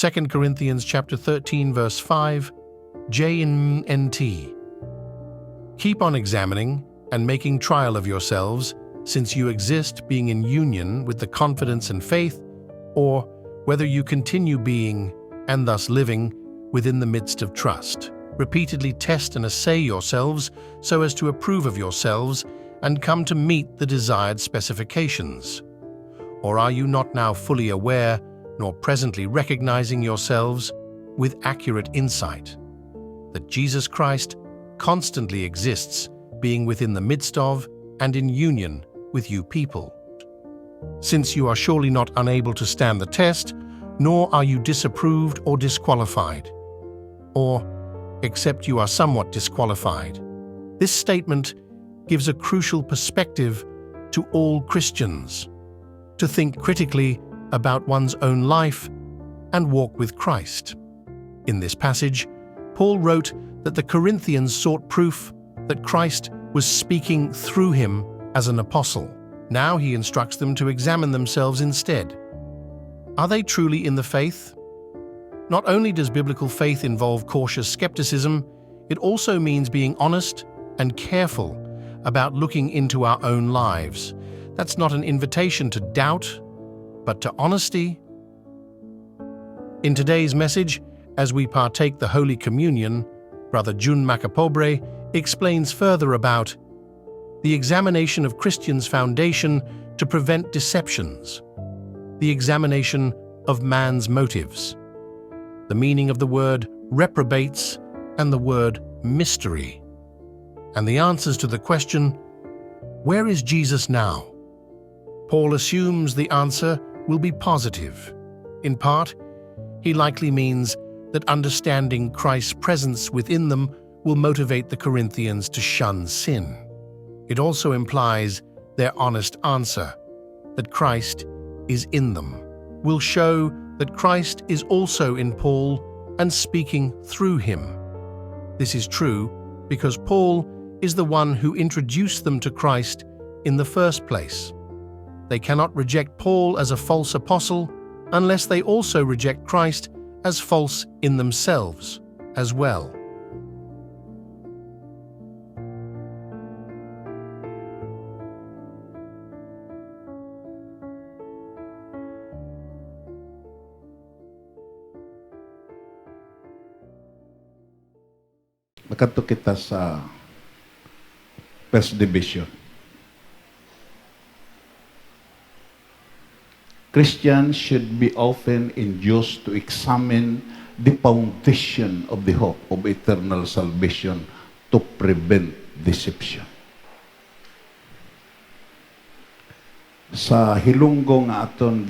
2 Corinthians chapter 13, verse 5, JNT. Keep on examining and making trial of yourselves, since you exist being in union with the confidence and faith, or whether you continue being, and thus living, within the midst of trust. Repeatedly test and assay yourselves so as to approve of yourselves and come to meet the desired specifications. Or are you not now fully aware, nor presently recognizing yourselves with accurate insight, that Jesus Christ constantly exists, being within the midst of and in union with you people? Since you are surely not unable to stand the test, nor are you disapproved or disqualified, or except you are somewhat disqualified. This statement gives a crucial perspective to all Christians to think critically about one's own life and walk with Christ. In this passage, Paul wrote that the Corinthians sought proof that Christ was speaking through him as an apostle. Now he instructs them to examine themselves instead. Are they truly in the faith? Not only does biblical faith involve cautious skepticism, it also means being honest and careful about looking into our own lives. That's not an invitation to doubt, but to honesty. In today's message, as we partake the Holy Communion, Brother Jun Makapobre explains further about the examination of Christians' foundation to prevent deceptions, the examination of man's motives, the meaning of the word reprobates and the word mystery, and the answers to the question, where is Jesus now? Paul assumes the answer will be positive. In part, he likely means that understanding Christ's presence within them will motivate the Corinthians to shun sin. It also implies their honest answer, that Christ is in them, will show that Christ is also in Paul and speaking through him. This is true because Paul is the one who introduced them to Christ in the first place. They cannot reject Paul as a false apostle unless they also reject Christ as false in themselves as well. Makato kita sa First Division. Christians should be often induced to examine the foundation of the hope of eternal salvation to prevent deception. Sa hilunggo nga aton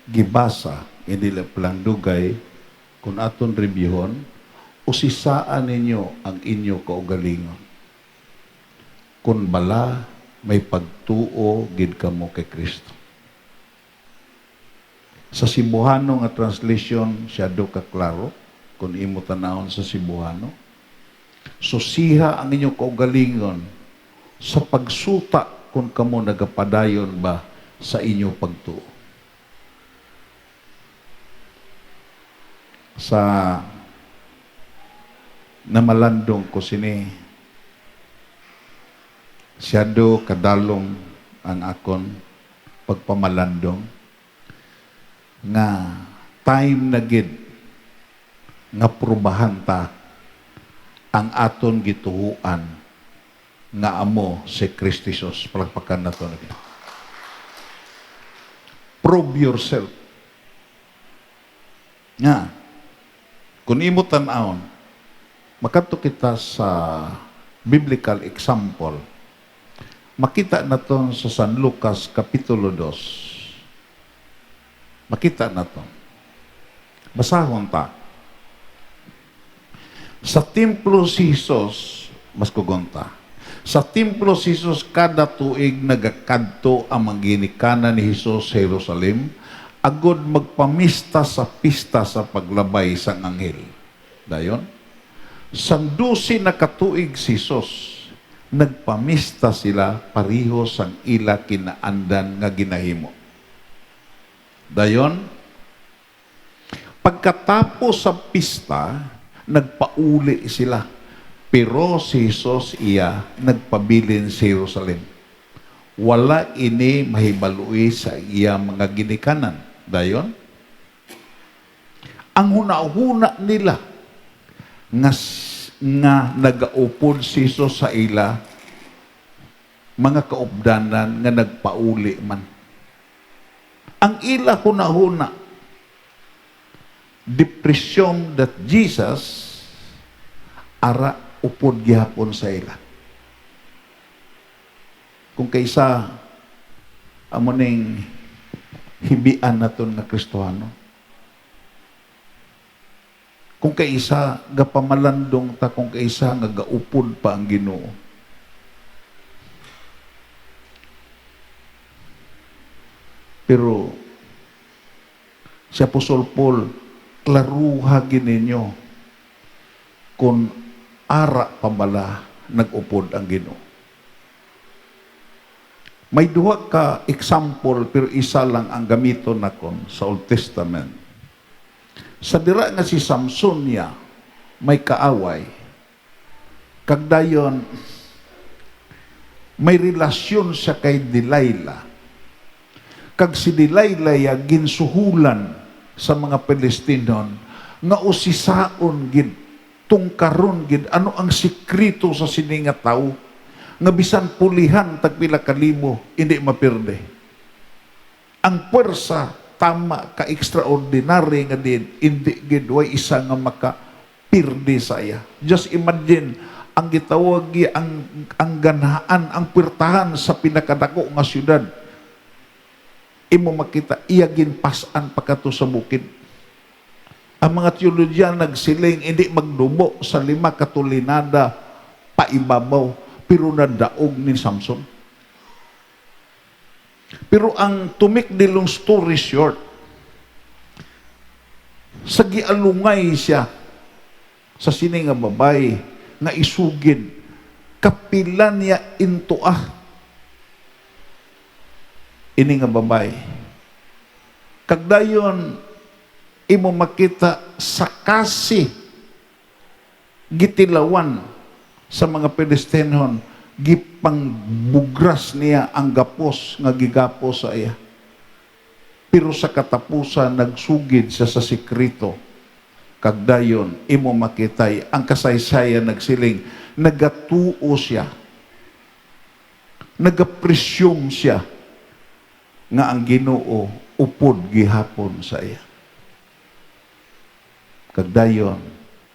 gibasa inila plandugay kung aton reviewon, usisaan ninyo ang inyo kaugalingon. Kung bala may pagtuo gid kamo kay Kristo. Sa Cebuano nga translation, siya do kaklaro, kung imo tanahon sa Cebuano. Susiha ang inyong kaugalingon sa pagsuta kung kamo nagapadayon ba sa inyong pagtuo. Sa namalandong ko sini, siya do kadalong ang akon pagpamalandong, nga time na gid nga prubahan ta ang aton gituhuan nga amo si Kristo Jesus. Palagpakan nato na gid. Prove yourself. Nga, kung imo tan-awon, makadto kita sa biblical example, makita naton sa San Lucas Kapitulo 2. Makita na to. Basahon ta. Sa templo si Jesus, mas kugunta. Sa templo si Jesus, kada tuig nagakadto ang mangginikana ni Jesus sa Jerusalem, agod magpamista sa pista sa paglabay sang anghel. Dayon, sang 12 na katuig si Jesus, nagpamista sila pariho sang ila kinaandan nga ginahimo. Dayon, Pagkatapos sa pista, nagpauli sila. Pero si Jesus iya nagpabilin sa Jerusalem. Wala ini mahibalui sa iya mga ginikanan. Dayon, ang huna-huna nila nga nagaupod si Jesus sa ila, mga kaupdanan nga nagpauli man. Ang ila huna-huna, depression that Jesus ara upod gihapon sa ila. Kung kaysa amo ning hibian naton nga Kristohano, kung kaysa gapamalandong ta, kung kaysa nga gaupod pa ang Ginoo, pero si Apostol Paul, klaruha gininyo kung ara pamala nag-upod ang Ginoo. May duha ka example, pero isa lang ang gamiton nakon sa Old Testament. Sa dira nga si Samson niya, may kaaway. Kagdayon, may relasyon siya kay Delilah. Kag si Delilah ya ginsuhulan sa mga Pilistinon nga usisaon gid, tungkaron gid ano ang sikreto sa sini nga tawo nga bisan pulihan tagpila ka libo hindi mapirde. Ang puwersa tama ka extraordinary nga din, hindi gid way isa nga makapirde sa iya. Just imagine ang gitawag ang ganhaan, ang puwertahan sa pinakadako nga syudad. Imo makita iya ginpasan pagkato sa bukid. Ang mga teologyan nagsiling hindi magdubo sa 5 katulinada paibabaw, pero nadaog ni Samson. Pero ang to make the long story short, sa gialungay siya sa sini nga babay nga isugid, kapila niya intuah ini nga babay. Kagdayon imo makita sa kasi gitilawan sa mga Pilistinon, gipang bugras niya ang gapos nga gigapos sa iya. Pero sa katapusan nagsugid siya sa sikreto. Kagdayon imo makitay ang kasaysayan nagsiling, nagatuo siya, nagapresyum siya nga ang Ginoo upod gihapon sa iya. Kagdayon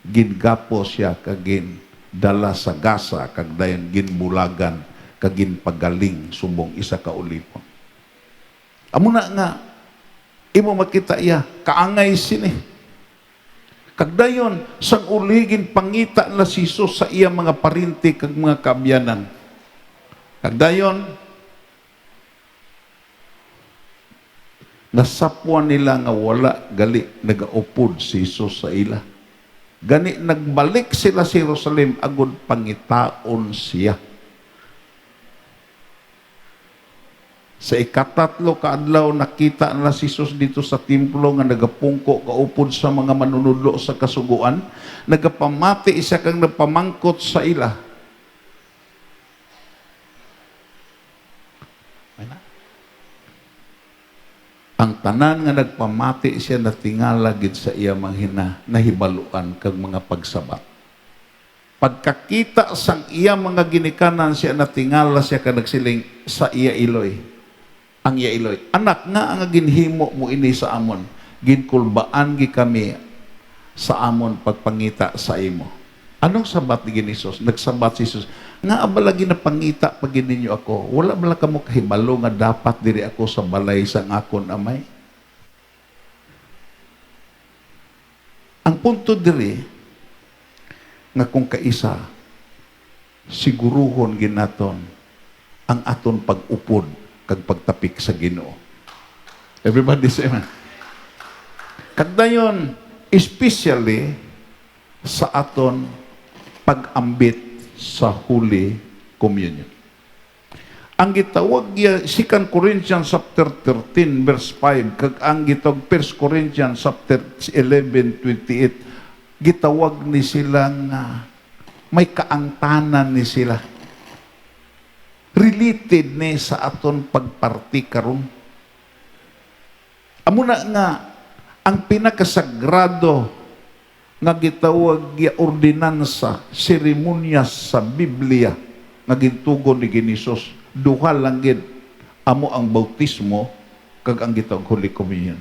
gingapos siya kagin dala sa gasa, kagdayon ginbulagan, kagin pagaling subong isa ka ulipon. Amo na nga imo makita iya kaangay sini. Kagdayon sang uligin pangita na si Jesus sa iya mga parinti kag mga kaabyanan. Kagdayon nasapwan nila nga wala gali nagaupod si Jesus sa ila. Gani nagbalik sila sa Jerusalem agud pangitaon siya. Sa ikatatlo ka adlaw nakita na si Jesus dito sa templo nga nagapungko kaupod sa mga manunudlo sa kasuguan, nagapamati siya kang nagpamangkot sa ila. Ang tanan nga nagpamati siya natingala gid sa iya manghina nahibaluan kag mga pagsabat. Pagkakita sang iya mga ginikanan siya natingala siya kag nagsiling sa iya iloy. Ang iya iloy, anak nga ang ginhimo mo ini sa amon, ginkulbaan gi kami sa amon pagpangita sa imo. Anong sabat ni Jesus? Nagsabat si Jesus, nga abalagi na pangita pag gininyo ako, wala bala kamo kahibalo nga dapat diri ako sa balay sang akon amay. Ang punto diri, nga kung kaisa, siguruhon ginaton ang aton pag-upod kag pagtapik sa Ginoo. Everybody say amen. Kagdayon, especially sa aton pag-ambit sa Holy Communion. Ang gitawag ya 2 Corinthians chapter 13 verse 5 kag ang gitawag 1 Corinthians chapter 11:28 gitawag ni sila nga may kaangtanan ni sila. Related ni sa aton pagparti karon. Amo na nga ang pinakasagrado nga gitawag ya ordinansa, seremonyas sa Biblia nga gintugon ni Ginisos. Duha lang gid amo ang bautismo kag ang gitawag Holy Communion.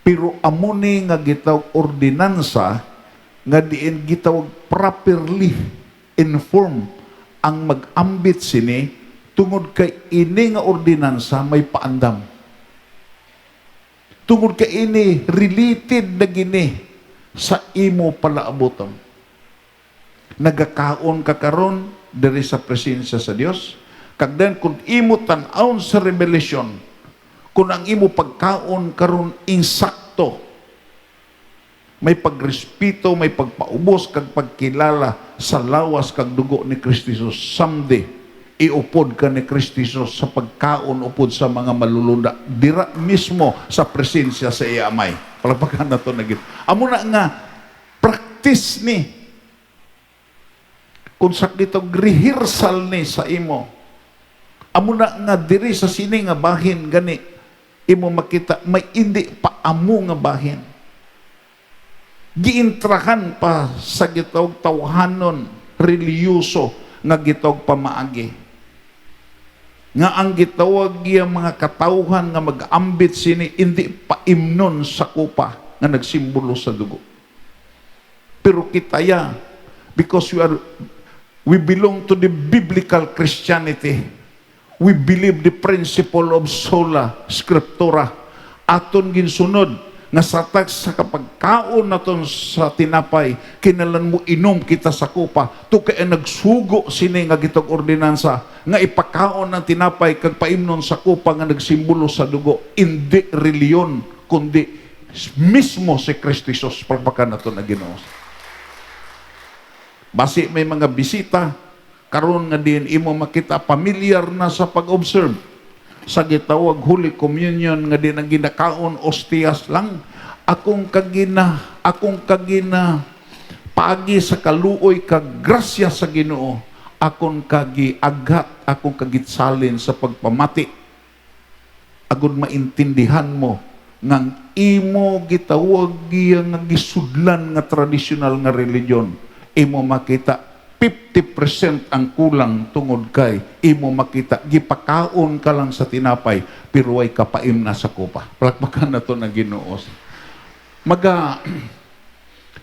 Pero amo ni nga gitawag ordinansa nga diin gitawag properly inform ang mag-ambit sini tungod kay ini nga ordinansa may paandam. Tungod kay ini related na gini sa imo palaabuton. Nagakaon ka karon diri sa presensya sa Dios. Kag then kung imo tan-aon sa revelation, kung ang imo pagkaon karon insakto, may pagrespeto, may pagpaubos kag pagkilala sa lawas kag dugo ni Kristo Jesus, someday iupod ka ni Kristo Jesus sa pagkaon upod sa mga malulunda dira mismo sa presensya sa iya amay. Palagpakan na to nagit. Amo na nga practice ni kung sakit rehearsal ni sa imo. Amo na nga diri sa sini nga bahin gani imo makita may indi pa amo nga bahin. Giintrahan pa sa gitawag tawhanon reliyoso nga gitawag pamaagi. Nga ang gitawag iya mga katawhan nga mag-ambit sini indi pa imnon sa kupa nga nagsimbolo sa dugo. Pero kitaya because we belong to the biblical Christianity. We believe the principle of sola scriptura. Aton ginsunod nga sa kapagkaon naton sa tinapay, kinalan mo inom kita sa kupa. To kaya nagsugo sini nga gitog ordinansa nga ipakaon ng tinapay kag paimnon sa kupa nga nagsimbolo sa dugo. Hindi reliyon kundi mismo si Kristo Jesus. Pagpakan naton na Ginoo. Basi may mga bisita karon nga din imo makita familiar na sa pag-observe sa gitawag Holy Communion nga din ang ginakaon ostias lang akong kagina pagi sa kaluoy kag grasya sa Ginoo akong kagiagat akong kagitsalin sa pagpamati agud maintindihan mo ngang imo gitawag nga gisudlan nga tradisyonal nga religion imo makita 50% ang kulang tungod kay imo makita gipakaon ka lang sa tinapay pero ay kapaim na sa kupa. Palakpakan na to na Ginoo.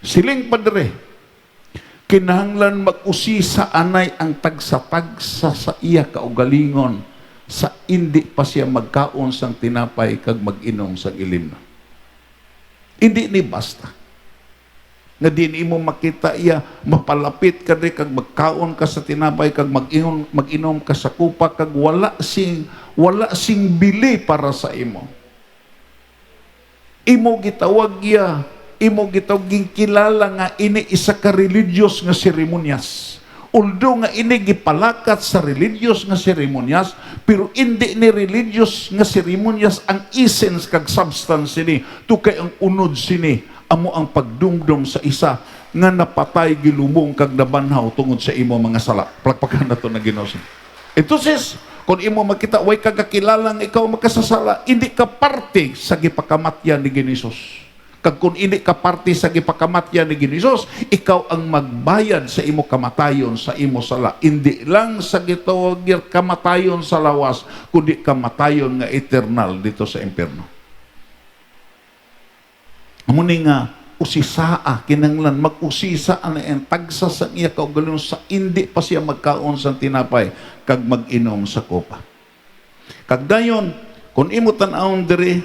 Siling padre kinahanglan mag-usi sa anay ang tagsa-tagsa sa iya kaugalingon sa indi pa siya magkaon sang tinapay kag mag-inom sa ilim. Hindi ni basta nga din imo makita iya mapalapit ka kag magkaon ka sa tinapay kag mag-inom ka sa kupa kag wala sing bili para sa imo. Imo gitawag kilala nga ini isa ka religious nga seremonyas. Although nga ini gipalakat sa religious nga seremonyas, pero hindi ni religious nga seremonyas ang essence kag substance sini. Tukay ang unod sini amo ang pagdumdum sa isa nga napatay gilubong kag nabanhaw tungod sa imo mga sala. Palakpakan na to na Ginoo. Entonces, kung imo makita way kagakilalang ikaw makasasala, hindi ka parte sa gipakamatyan ni Ginisos. Kag kung hindi ka parte sa gipakamatyan ni Ginisos, ikaw ang magbayad sa imo kamatayon sa imo sala. Hindi lang sa gitawag kamatayon sa lawas, kundi kamatayon nga eternal dito sa impyerno. Amo ni nga usisaa kinanglan mag-usisa ana ang tagsa sa iya kaugalingon sa indi pa siya magkaon sa tinapay kag mag-inom sa kopa. Kag dayon kun imo tan-awon diri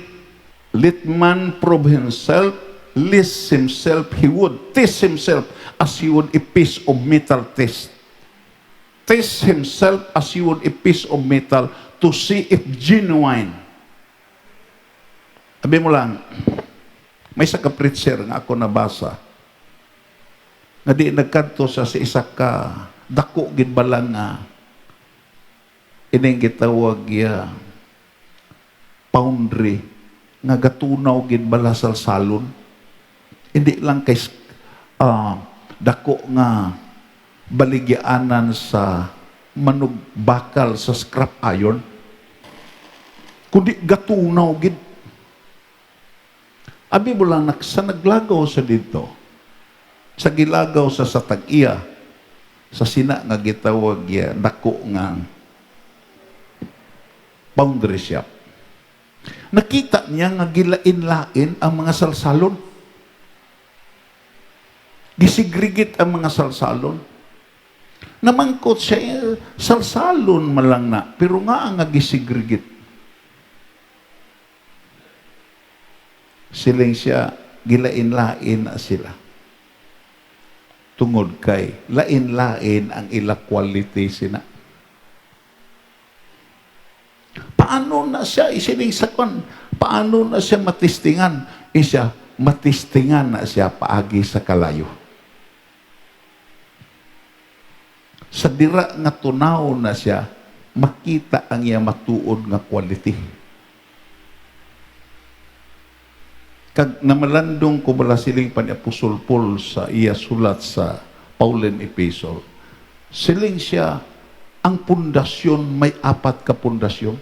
let man prove himself lest himself he would test himself as he would a piece of metal test. Test himself as he would a piece of metal to see if genuine. Sabi mo lang, may isa ka preacher nga ako nabasa nga di nagkanto sa isa ka dako gid balang nga ining gitawag ya foundry nga gatunaw gid bala sa salon. Hindi lang kay dako nga baligyaanan sa manugbakal sa scrap iron, kundi gatunaw gid. Abi mo lang sa naglagaw sa dito, sa gilagaw sa tag-iya, sa sina nga gitawag ya dako nga foundry shop. Nakita niya nga gilain-lain ang mga salsalon. Gisigregate ang mga salsalon. Namangkot siya, salsalon malang na, pero nga ang gisigregate. Siling siya, gilain-lain na sila. Tungod kay, lain-lain ang ila quality sina. Paano na siya isiling sakon? Paano na siya matistingan? Siya, matistingan na siya paagi sa kalayo. Sa dira nga tunaw na siya, makita ang iya matuod nga quality. Kag namalandong ko bala siling pa ni Apostol Paul sa iya sulat sa Pauline Epistle, siling siya, ang pundasyon, may 4 ka pundasyon.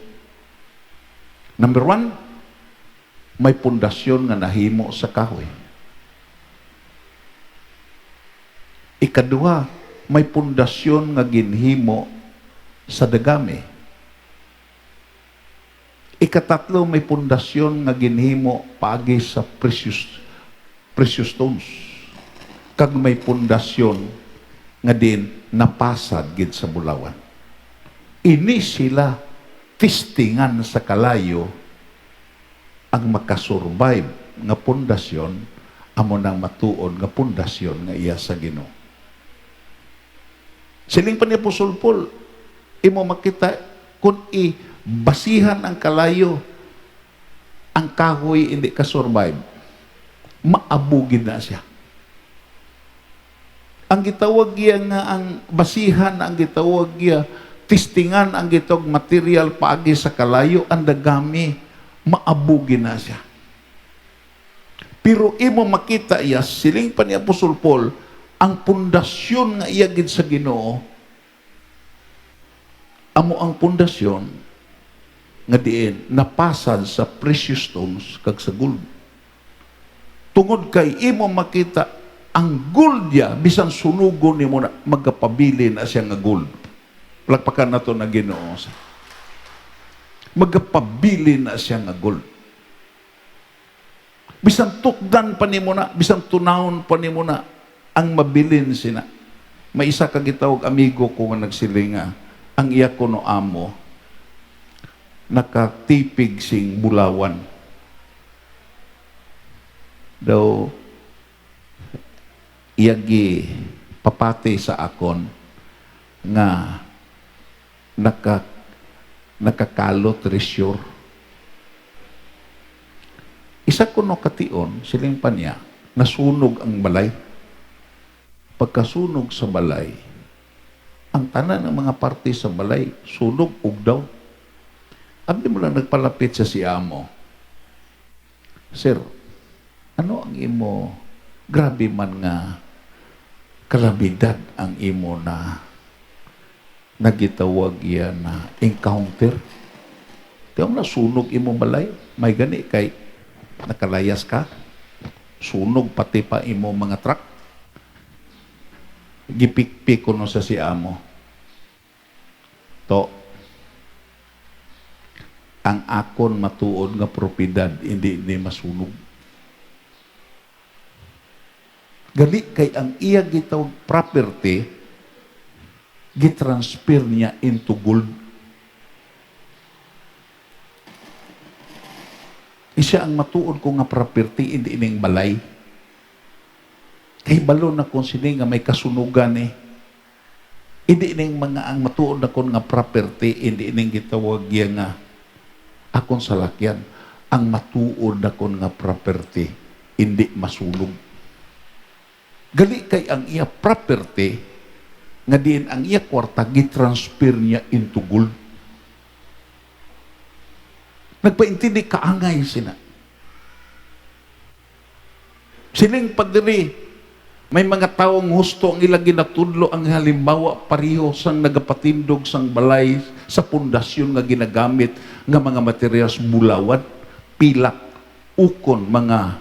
Number 1, may pundasyon nga nahimo sa kahoy. Ikaduha, may pundasyon nga ginhimo sa dagami. Ikatatlo, may pundasyon nga ginhimo paagi sa precious stones. Kag may pundasyon nga din napasad gid sa bulawan. Ini sila tistingan sa kalayo ang makasurvive nga pundasyon amo nang matuod nga pundasyon nga iya sa Ginoo. Siling pa ni Apostol Paul, imo makita kung basihan ang kalayo, ang kahoy hindi ka-survive, maabugin na siya. Ang gitawag niya nga ang basihan, ang gitawag niya tistingan, ang gitawag material paagi sa kalayo, ang dagami, maabugin na siya. Pero imo makita iya, siling pa ni Apostol Paul, ang pundasyon nga iya gid sa Ginoo, amo ang pundasyon nga diin napasad sa precious stones kag sa gold. Tungod kay imo makita ang gold ya bisan sunugon nimo na magapabili na siya nga gold. Palakpakan nato na Ginoo. Magapabili na siya nga gold. Bisan tukdan pa nimo na, bisan tunawon pa nimo na ang mabilin sina. May isa ka gitawag amigo ko nga nagsilinga, ang iya ko no amo nakatipig sing bulawan. Daw iyagi papati sa akon nga nakakalot treasure. Isa ko no kation, siling pa niya, nasunog ang balay. Pagkasunog sa balay, ang tanan ng mga parte sa balay, sunog ugdaw. Abdi mo lang nagpalapit sa si amo. Sir, ano ang imo, grabe man nga, kalabidad ang imo na nagitawag yan na encounter. Kaya na sunog imo balay, may gani kay nakalayas ka, sunog pati pa imo mga truck. Gipikpik ko no sa si amo. To, ang akon matuod nga propiedad hindi masunog. Gali kay ang iya gitawag property gitransfer niya into gold. Isa ang matuod ko nga property hindi ining balay. Kay balo na kung sini nga may kasunugan Hindi ining mga ang matuod na kon nga property, hindi ining gitawag nga akon salakyan. Ang matuod na kon nga property, hindi masunog. Gali kay ang iya property, nga diin ang iya kwarta, gitransfer niya into gold. Nagpaintindi kaangay sina. Siling padiri, may mga taong husto ang ilang ginatudlo ang halimbawa pareho sang nagapatindog sang balay sa pundasyon nga ginagamit nga mga materyales bulawan, pilak, ukon, mga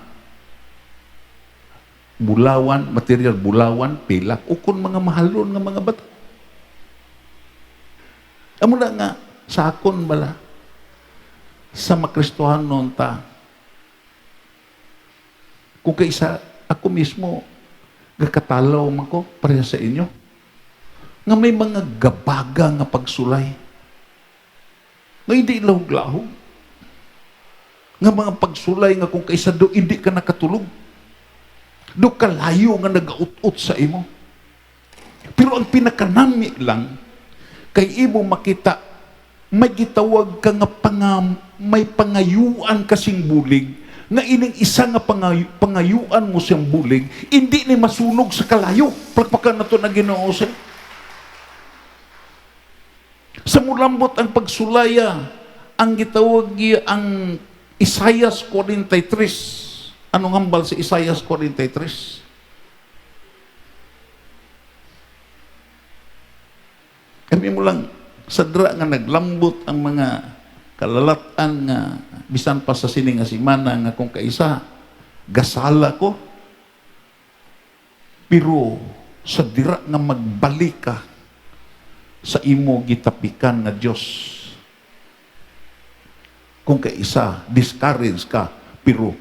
bulawan, material bulawan, pilak, ukon mga mahalon nga mga bata. Amo na nga, sa akon bala, sa makristohan noon ta, kung kaisa, ako mismo, gakatalaw man ko, pareha sa inyo, nga may mga gabaga nga pagsulay, nga hindi lahog-lahog, nga mga pagsulay nga kung kaisa do, hindi ka nakatulog, do kalayo nga nag-out-out sa imo. Pero ang pinakanami lang, kay imo makita, may gitawag ka nga may pangayuan kasing bulig, nga ining isa nga pangayuan mo siyang bulig, hindi ni masunog sa kalayo. Pagpakan na ito na Ginoo siya. Sa mulambot ang pagsulaya, ang gitawag ang Isaias 43. Anong hambal si Isaias 43? Kami mo lang, sadra nga naglambot ang mga kalalatan nga bisan pa sa sining nga simana nga kung kaisa gasala ko, pero sa dira nga magbalik ka sa imo gitapikan nga Dios, kung kaisa discourage ka, pero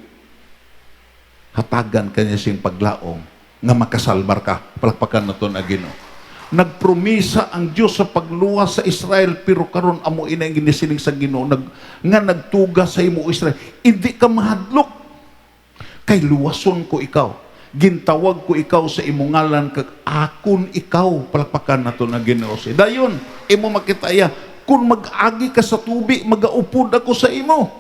hatagan kanya siyang paglaom nga makasalbar ka. Palakpakan na ito na Ginoo. Nagpromisa ang Diyos sa pagluwas sa Israel, pero karon amo ina ang ginisiling sa Ginoo nga nagtuga sa imo Israel. Hindi ka mahadlok. Kay luwason ko ikaw. Gintawag ko ikaw sa imo ngalan kag akon ikaw. Palakpakan nato na Ginoo. Dayon imo makitaya, kung mag-agi ka sa tubi, magaupod ako sa imo.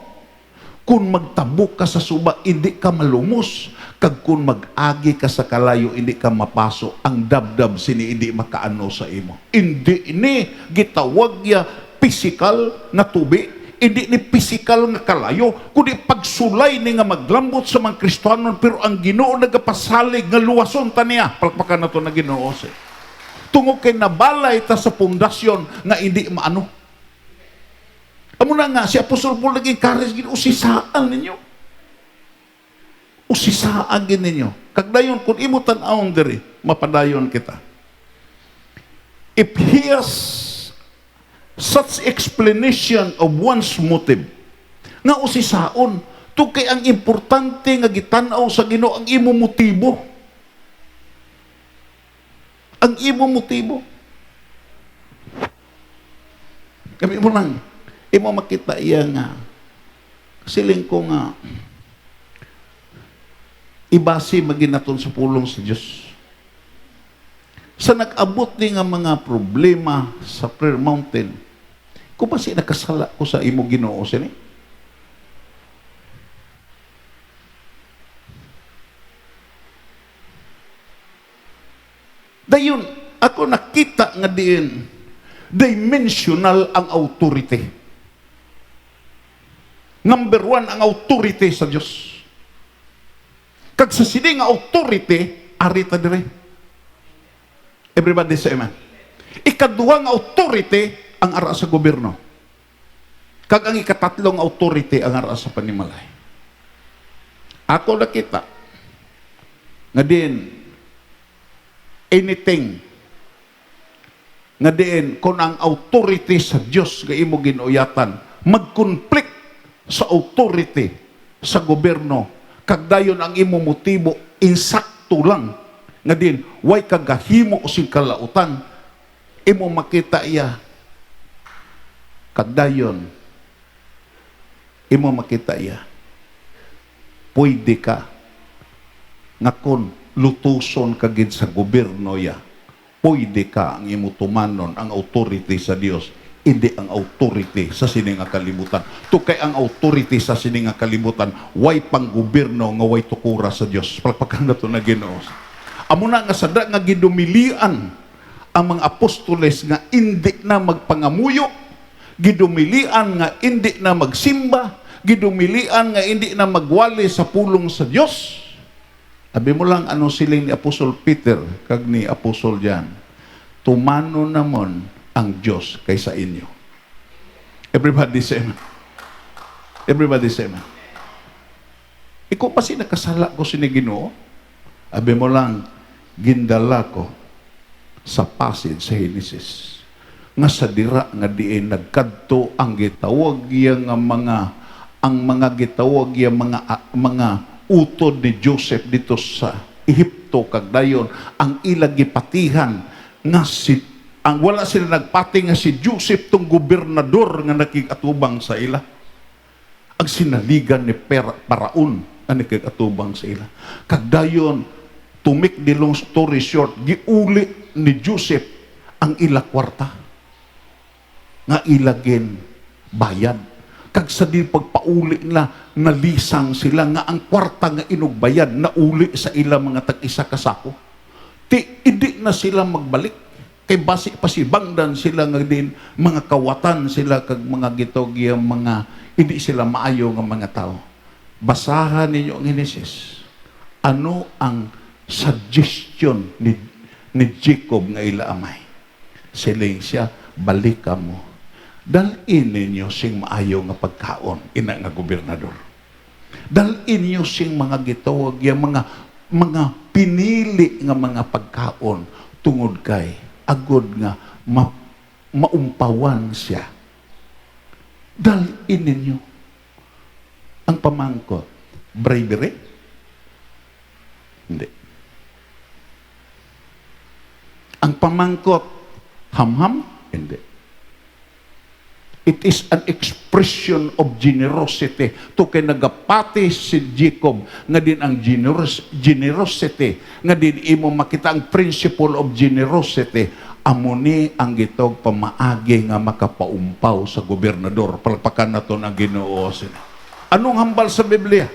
Kung magtabok ka sa suba, hindi ka malumos. Kag kung mag-agi ka sa kalayo, hindi ka mapaso. Ang dabdab sini hindi makaano sa imo. Hindi ni gitawag ya physical na tubi, hindi ni physical nga kalayo, kundi pagsulay ni nga maglambot sa mga Kristiyanon, pero ang Ginoo nagapasalig nga luwason ta niya. Palakpakan na to na Ginoo siya. Tungo kay nabalay ta sa pundasyon nga hindi maano. Amo na nga, si Apostol Paul naging encourage gid, usisaan ninyo. Usisaan gid ninyo. Kagdayon, kung imo tan-awon diri, mapadayon kita. If he has such explanation of one's motive, nga usisaon, to kay ang importante nga gitan-aw sa Ginoo ang imo motibo. Ang imo motibo. Kami mo lang, imo makita iya nga siling ko nga ibasi maginaton sa pulong sa Dios. Sa nag-abot ni nga mga problema sa prayer mountain, kung ba si nakasala ko sa imo Ginoo sini? Dayon ako nakita nga diin dimensional ang authority. Number one, ang authority sa Diyos. Kag sa sini nga authority, arita dire. Everybody say amen. Ikaduhang authority, ang ara sa gobyerno. Kag ang ikatatlong authority, ang ara sa panimalay. Ako nakita, nga din, anything, nga diin kung ang authority sa Dios nga imo ginuyatan mag-conflict sa authority sa gobyerno, kag dayon ang imo motibo insakto lang nga diin way kagahimo sing kalautan, imo makita iya kag dayon imo makita iya pwede ka nga kon lutuson kagid sa gobyerno ya, pwede ka ang imutumanon ang authority sa Dios, hindi ang authority sa sining nga kalibutan. Tukay ang authority sa sining nga kalibutan, way pang gobyerno nga way tukura sa Dios. Palpakan na to na Ginoo. Amo na nga sada nga gidumilian ang mga apostoles nga hindi na magpangamuyo, gidumilian nga hindi na magsimba, gidumilian nga hindi na magwali sa pulong sa Dios. Sabi mo lang ano siling ni Apostol Peter kag ni Apostol Jan, tumano namon ang Dios kaysa inyo. Everybody say amen. Everybody say amen. Ikaw pa si nakasala ko sini Ginoo. Sabi mo lang, gindala ko sa passage sa Genesis nga sa dira nga diin nagkadto ang gitawag nga mga gitawag mga utod ni Joseph dito sa Ehipto kag dayon ang ilang gipatihan nga ang wala sila nagpati nga si Joseph tong gobernador nga nakikatubang sa ila. Ang sinaligan ni Paraon ang nakikatubang sa ila. Kag dayon to make the long story short, giuli ni Joseph ang ila kwarta nga ilagin bayad. Kag sa di pagpauli nila, nalisang sila nga ang kwarta nga inugbayad na uli sa ila mga tag-isa kasako. Hindi na sila magbalik. Kay basi pa si bangdan sila nga din, mga kawatan sila kag mga gitogya, mga hindi sila maayo nga mga tao. Basahan ninyo ang Genesis. Ano ang suggestion ni Jacob nga ila amay? Siling siya, balik ka mo. Dalin ninyo sing maayo nga pagkaon, ina nga gobernador. Dalin ninyo sing mga gitawag, mga pinili nga mga pagkaon tungod kay agod nga maumpawan siya. Dalin ninyo ang pamangkot. Bravery? Hindi. Ang pamangkot, hamham? Hindi. It is an expression of generosity. To kay nagapati si Jacob, nga din ang generosity, nga din imo makita ang principle of generosity, amuni ang gitog pamaagi nga makapaumpaw sa gobernador. Palpakan na to ng Ginoo. Anong hambal sa Biblia?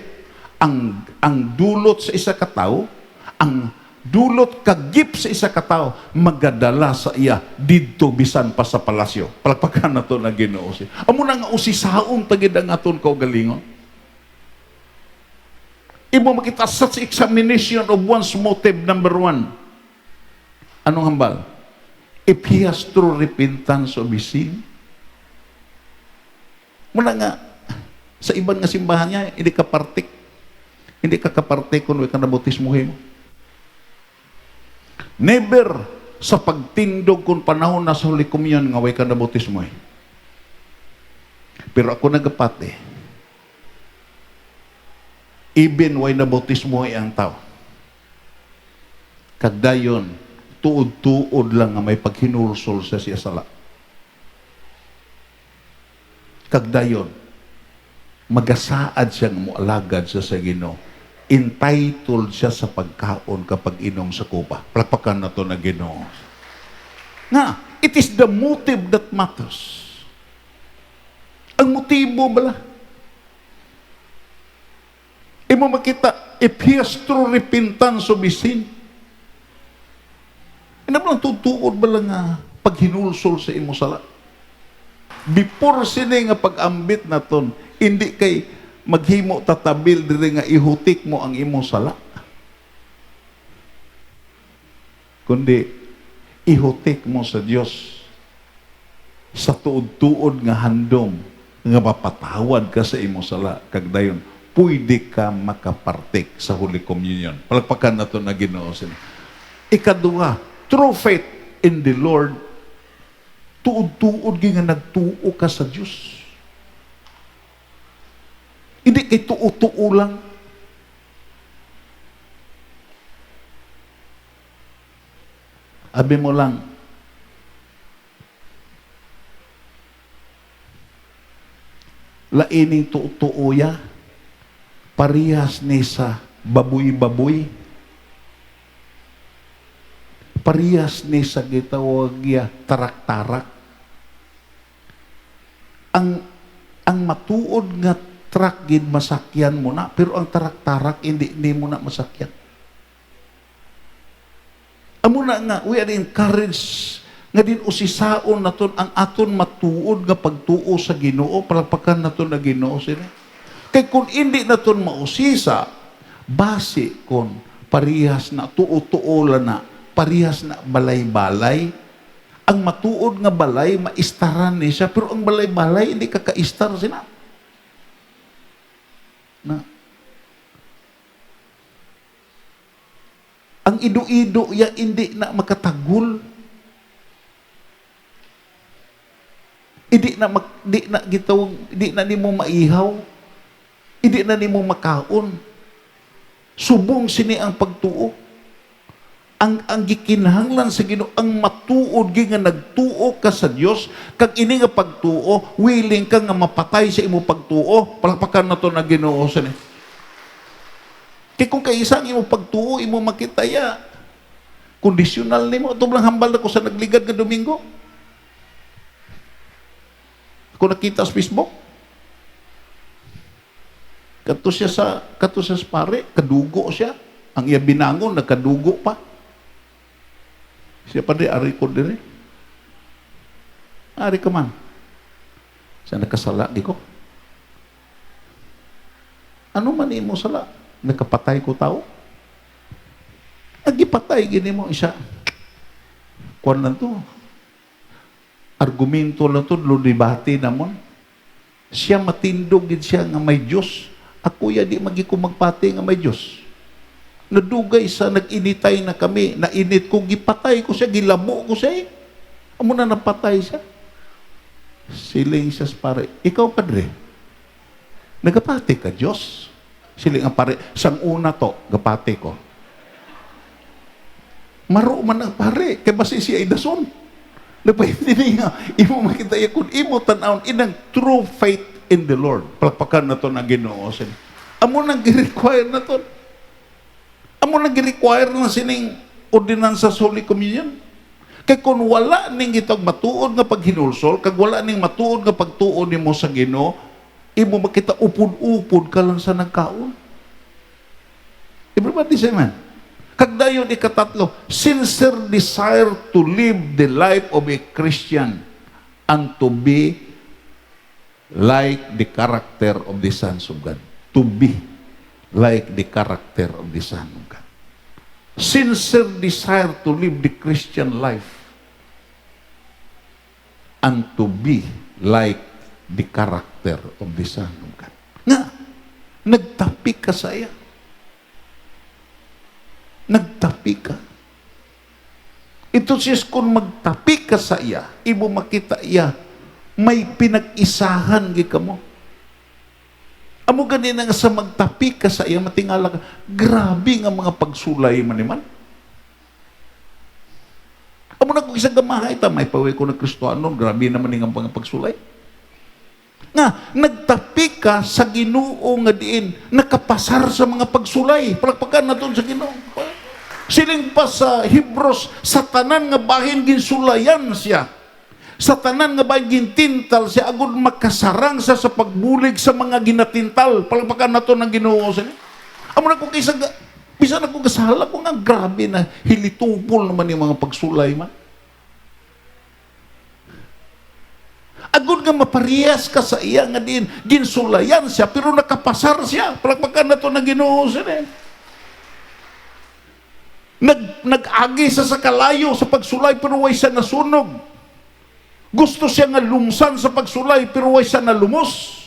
Ang dulot sa isa ka tao, ang dulot kagip sa isa ka tao, magadala sa iya didto bisan pa sa palasyo. Palpakan na to ng Ginoo. Amo na nga usisaon tagid ang aton kaugalingon. Imo makita such examination of one's motive. Number 1. Anong hambal? If he has true repentance of his sin. Muna nga, sa ibang nga simbahan niya, hindi ka partik. Hindi ka kapartik kung ka nabautismuhin mo. Never sa pagtindog kung panahon na sa Holy Communion nga way ka nabautismuhin. Pero ako nagapati, even way nabautismuhin ang tao. Kagdayon, tuod-tuod lang nga may paghinulsol sa siya sala. Kagdayon, magasaad siya nga mualagad sa Ginoo. Entitled siya sa pagkaon kapag inom sa kupa. Palakpakan na to na Ginoo. Nga, it is the motive that matters. Ang motibo bala. Imo makita, if he has true repentance of his sin, inabalang tutuod bala nga paghinulsol sa imo sala. Before sini nga pag-ambit na ton, hindi kay maghimo tatabil diri nga ihutik mo ang imo sala. Kundi ihutik mo sa Dios sa tuod-tuod nga handom nga mapatawad ka sa imo sala kag dayon pwede ka makapartik sa Holy Communion. Palakpakan na to na Ginoo. Ikaduha, true faith in the Lord, tuod-tuod nga nagtuo ka sa Dios. Hindi kay tuo-tuo lang. Abi mo lang, laining tuo-tuo ya, parehas ni sa baboy-baboy, parehas ni sa gitawag ya tarak-tarak. Ang matuod nga truck gid masakyan mo na, pero ang tarak-tarak hindi mo na masakyan. Amo na nga, we are encouraged nga din usisaon naton ang aton matuod nga pagtuo sa Ginoo, palakpakan naton na Ginoo sila. Kay kung hindi naton mausisa, base kon parihas na tuo-tuola na, parihas na balay-balay, ang matuod nga balay maistaran ni siya, pero ang balay-balay hindi kakaistar sila. Na ang ido-ido ya hindi na makatagul. Hindi na gitawag, hindi na nimo maihaw. Hindi na nimo makaon. Subong sini ang pagtuo. Ang gikinahanglan sa Ginoo, ang matuod gi nga nagtuo ka sa Dios, kag ini nga pagtuo, willing ka nga mapatay sa imo pagtuo, palakpakan nato na Ginoo sini. Kaya kung kaisang imo pagtuo, imo makitaya, kondisyonal nimo. Ito lang hambal na ko sa nagligad nga Domingo. Ako nakita sa Facebook. Kato siya sa pare, kadugo siya. Ang iya binangon, nagkadugo pa. Siya pa rin, ari ko din. Ari ka man. Siya nakasala, di ko. Ano man imo sala? Nakapatay ko tao? Nagipatay, gini mo, isa. Kuwan lang to. Argumento lang to, ludibati namon. Siya matindog din siya nga may Diyos. Ako ya di magiko magpati nga may Diyos. Nadugay sa nag-initay na kami, nainit ko, gipatay ko siya, gilamo ko siya eh. Amo na napatay siya. Siling siya pare, ikaw padre, nagapati ka Diyos. Siling ang pare, sang una to, gapati ko. Maro man ang pare, kaya basi siya idason. Nagpahinti nga, imo makita kung imo tanawon, inang true faith in the Lord. Palakpakan na to na Ginoo. Amo nang gi-require na to. Amo nang gi-require na sining ordinansa sa Holy Communion. Kaya kung wala ning gitag matuod nga paghinulsol, kag wala ning matuod nga pagtuon nimo sa Ginoo, imo makita upod-upod ka lang sa nagkaon. Everybody say man. Kag dayon ikatatlo, sincere desire to live the life of a Christian and to be like the character of the sons of God. To be like the character of the Son of God. Sincere desire to live the Christian life and to be like the character of the Son of God. Nga, nagtapik ka sa iya. Nagtapik ka. Ito sis, kung magtapik ka sa iya, imo makita iya, may pinag-isahan ka mo. Amo ganina nga sa magtapik ka sa iya, matingala ka, grabe nga mga pagsulay maniman. Amo na kung isang gamahay, may paway ko na Kristohanon, grabe naman nga mga pagsulay. Nga, nagtapik ka sa Ginoo nga diin, nakapasar sa mga pagsulay. Palakpakan na doon sa Ginoo. Siling pa sa Hebrews, sa tanan nga bahin ginsulayan siya. Sa tanan nga bahin gintintal siya, agud makasarang sa pagbulig sa mga ginatintal. Palakpakan na to ng Ginoo siya. Amo na kung kaysa, bisa na kung kasala ko nga, grabe na hilitupol naman yung mga pagsulay man. Agud nga maparehas ka sa iya nga din, ginsulayan siya, pero nakapasar siya. Palakpakan na to ng Ginoo siya. Nag-agi sa kalayo sa pagsulay, pero way siya nasunog. Gusto siya nga lumsan sa pagsulay, pero way siya nalumos.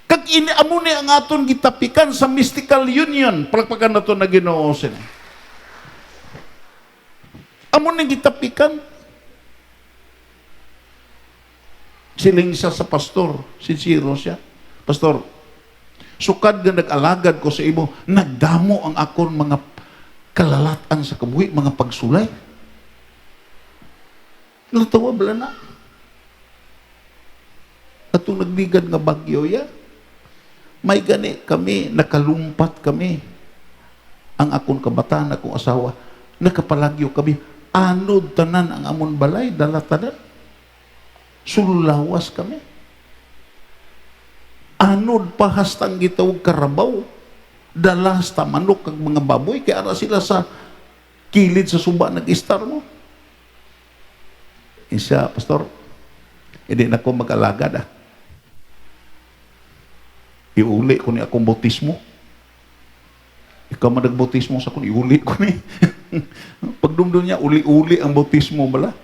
Kag amo ni ang aton gitapikan sa mystical union. Palakpakan na to na Ginoo siya. Amo ni gitapikan. Siling siya sa pastor, sincero siya. Pastor, sukad nga nag-alagad ko sa imo, nagdamo ang akon mga kalalatan sa kabuhi, mga pagsulay. Natawa bala na. Atong nagligad nga bagyo ya. May gani kami, nakalumpat kami. Ang akong kabataan, akong asawa, nakapalagyo kami. Anod tanan ang amon balay, dalatanan. Sululawas kami. Anod pa hastang gitawag karabaw. Dalas ta manok kag mga baboy. Kaya ara sila sa kilid sa suba nag-istar mo. Siya, pastor, hindi na ko mag-alagad ah. Iuli ko ni akong bautismo. Ikaw man nagbautismo sa kun, iuli ko ni. Pagdumdum niya, uli-uli ang bautismo bala.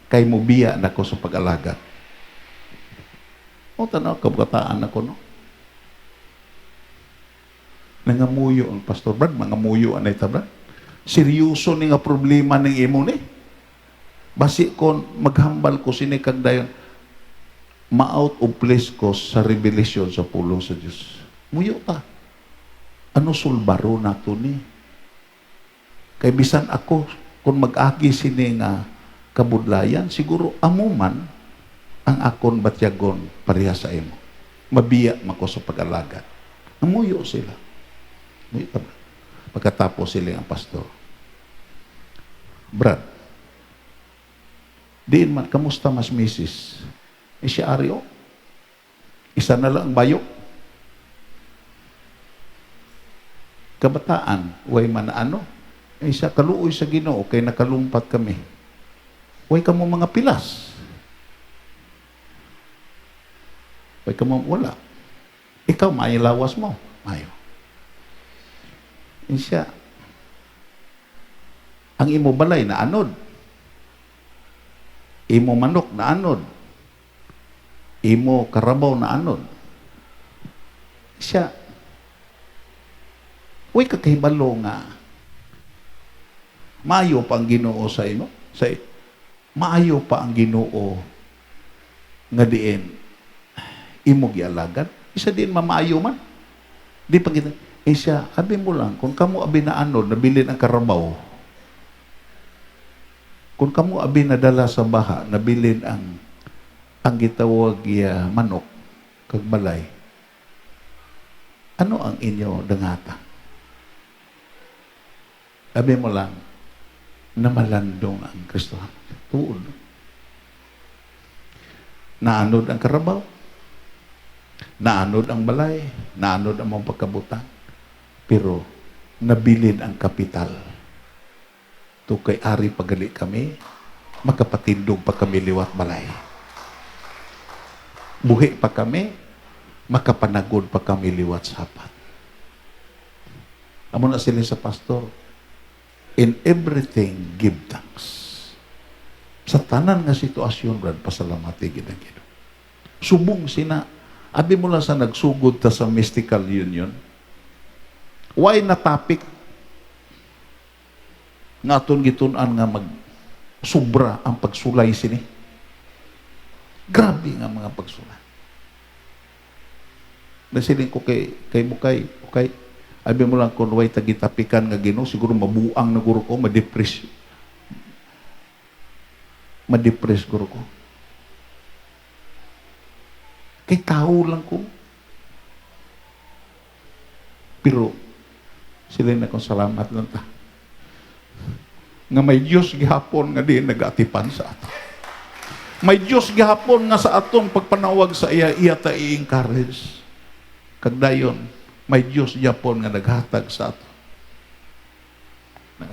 Kay mo biya na ko sa pag-alagad. O tanaw, kabukataan ako, no? Nangamuyo ang Pastor Brad, mangamuyo anay ta Brad. Seryoso ni nga problema ng imo ni. Basi kon maghambal ko sini kag dayon, ma-out of place ko sa revelasyon sa pulong sa Diyos. Muyo ta. Ano sulbaro na to ni? Kay bisan ako, kung mag-agi sini nga kabudlayan, siguro amuman ang akon batyagon pareha sa imo. Mabiya mako sa pag-alagad. Namuyo sila. Muyo ta. Pagkatapos sila ang pastor. Brad, diin man, kamusta mas misis? Siya Aryo. Isa na lang bayo. Kabataan, way man ano. Siya kaluoy sa Ginoo, kay nakalumpat kami. Way ka mo mga pilas. Way ka mo wala. Ikaw, may lawas mo. Mayo. Siya, ang imo balay na anod. Imo manok na anod. Imo karabaw na anod. Siya, uy kakahibalo nga, maayo pa ang Ginoo sa imo. Maayo pa ang Ginoo nga diin, imo gialagan. Isa din mamaayo man. Di pa kita, siya, abi mo lang, kung kamo abi na anod, nabilin ang karabaw, kung kamo abi nadala sa baha, nabilin ang gitawag manok, kag balay, ano ang inyo dangata? Abi mo lang, na malandong ang Kristo. Tuod. Naanod ang karabaw, naanod ang balay, naanod ang mga pagkabutan, pero nabilin ang kapital. To kay ari pagali kami, makapatindog pa kami liwat balay. Buhi pa kami, makapanagod pa kami liwat sapat. Amo na sila sa pastor, in everything give thanks. Sa tanan nga sitwasyon, Brad, pasalamati ginang Ginoo. Subong sina, abi mo lang sa nagsugod ta sa mystical union, why na topic nga aton gitun-an nga mag sobra ang pagsulay sini. Grabe nga mga pagsulay. Nasiling ko kay Bukay, abi mo lang kung way tagitapikan nga Ginoo, siguro mabuang na guro ko, ma-depress guro ko. Kay tao lang ko. Pero sila na kong salamat lang ta. Nga may Diyos gihapon nga di nag-atipan sa ato. May Diyos gihapon nga sa atong pagpanawag sa iya ta i-encourage. Kagdayon, may Diyos gihapon nga naghatag sa ato.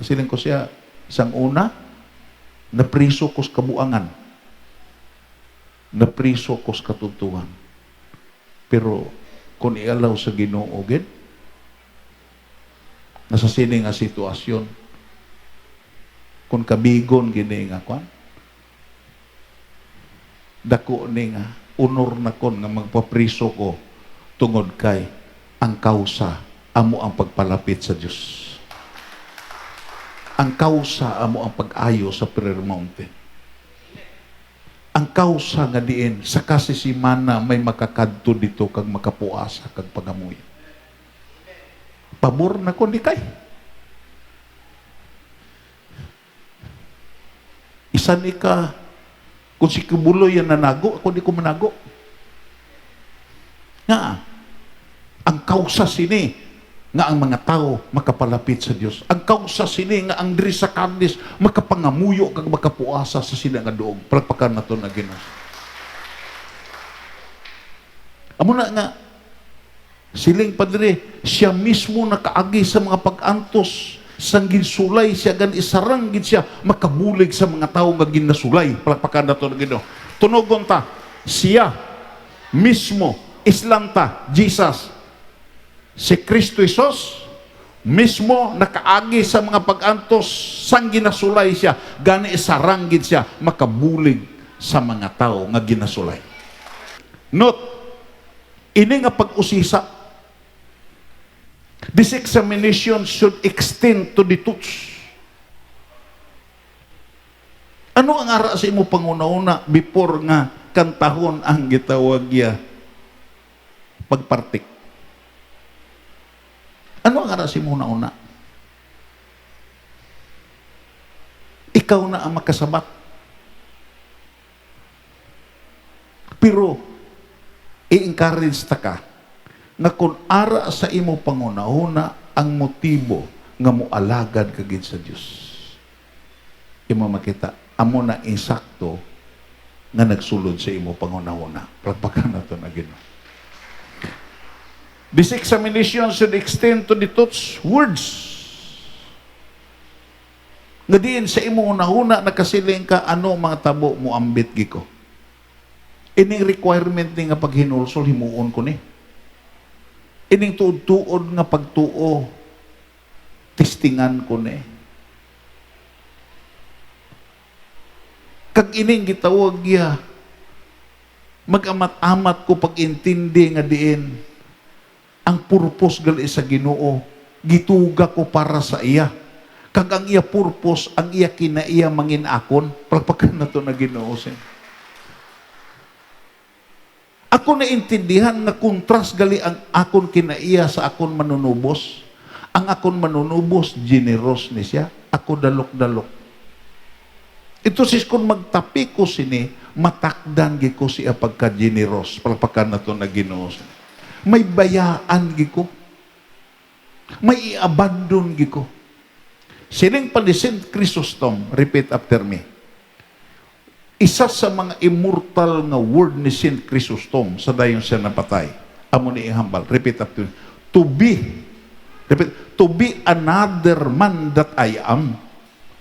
Siling ko siya, isang una, napriso ko sa kabuangan. Napriso ko sa katutuhan. Pero, kung ialaw sa Ginoo gid, nasa sini nga sitwasyon, kung kabigon gini nga kwan, dako ni nga, unor na kon nga magpapriso ko tungod kay ang kausa amo ang pagpalapit sa Dios. Ang kausa amo ang pag-ayo sa prayer mountain. Ang kausa nga diin sa kasisimana may makakadto dito kag makapuasa kag pagamuy. Pabor na ko ni kay. Isa ni ka, kung si Kibuloy yan nanago, ako di ko manago. Nga, ang kausa sini, nga ang mga tao makapalapit sa Dios. Ang kausa sini, nga ang diri sa kandis, makapangamuyo, kag makapuasa sa sila nga doog. Palagpakan na ito na Ginoo. Amo na nga, siling padre, siya mismo nakaagi sa mga pag-antos, sang ginsulay siya, gan isarang gid siya, makabulig sa mga tao nga ginasulay. Palakpakan na ito na Ginoo. Tunogon ta, siya mismo, islanta, Jesus, si Kristo Jesus, mismo nakaagi sa mga pag-antos sang ginasulay siya, gani isarang gid siya, makabulig sa mga tao nga ginasulay. Note, ini nga pag-usisa, this examination should extend to the truths. Ano ang ara sa imo panguna-una before nga kantahon ang gitawag ya pagpartik? Ano ang ara sa imo una-una? Ikaw na ang makasabat. Pero i-encourage ta ka nga kung ara sa imo panguna-una ang motibo nga moalagad ka gid sa Dios, imo makita amo na insakto nga nagsulod sa imo panguna-una. Palakpakan nato na Ginoo. This examination should extend to the thoughts, words. Nga diin sa imo una-una nakasiling ka ano mga tabo mo ambit giko. Ining requirement ni nga paghinulsol himuon ko ni. Ining tuod-tuod nga pagtuo testingan ko ni. Kag ining gitawag ya mag-amat-amat ko pag-intindi nga diin ang purpose gali sa Ginoo, gituga ko para sa iya. Kag ang iya purpose, ang iya kinaiya mangin akon. Palakpakan na to na Ginoo sin. Ako naintindihan nga kontras gali ang akon kinaiya sa akon manunubos. Ang akon manunubos, generous ni siya. Ako dalok-dalok. Ito sis kung magtapi ko sini, matakdan gi ko siya pagka-generous. Palakpakan na to na Ginoo sin. May bayaan giko. May i-abandon giko. Sining pa ni Saint Chrysostom, repeat after me. Isa sa mga immortal nga word ni Saint Chrysostom sa dayon siya napatay. Amo ni ihambal. Repeat after me. To be another man that I am.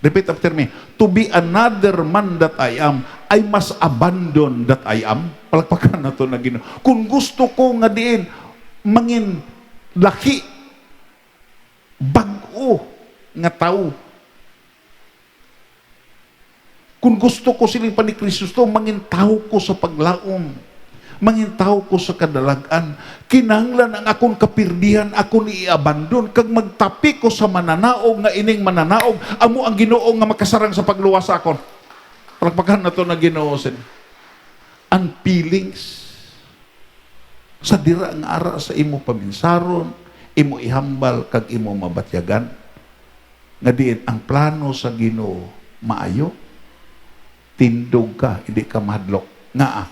Repeat after me. To be another man that I am, I must abandon that I am. Palakpakan na to na Ginoo. Kung gusto ko nga diin, mangin laki, bag-o nga tao. Kung gusto ko siling pa ni Kristo, mangin tao ko sa paglaom. Mangin tao ko sa kadalagan. Kinahanglan ang akong kapirdihan, akong i-abandon. Kag magtapi ko sa mananaog nga ining mananaog, amo ang Ginoo nga makasarang sa pagluwas akon. Palakpakan na to na Ginoo sin. Ang feelings sa dira nga ara sa imo paminsaron, imo ihambal kag imo mabatyagan nga diin ang plano sa Ginoo maayo, tindog ka, hindi ka mahadlok nga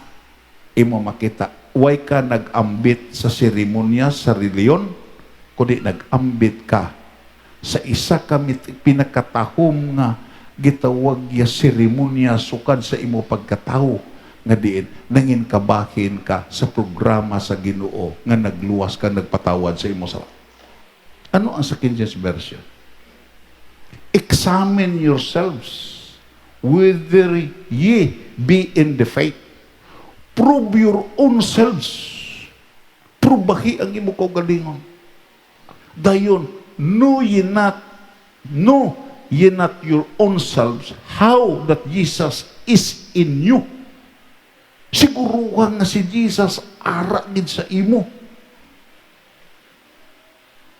imo makita way ka nag-ambit sa seremonya sa reliyon, kundi nag-ambit ka sa isa ka pinakatahom nga gitawag ya seremonya sukad sa imo pagkatawo nga diin nangin kabahin ka sa programa sa Ginoo nga nagluwas ka, nagpatawad sa imo sa. Ano ang sa King James Version? Examine yourselves whether ye be in the faith. Prove your own selves. Prubahi ang imo kaugalingon. Dayon, know ye not your own selves how that Jesus is in you. Siguruhan nga si Jesus ara gid sa imo.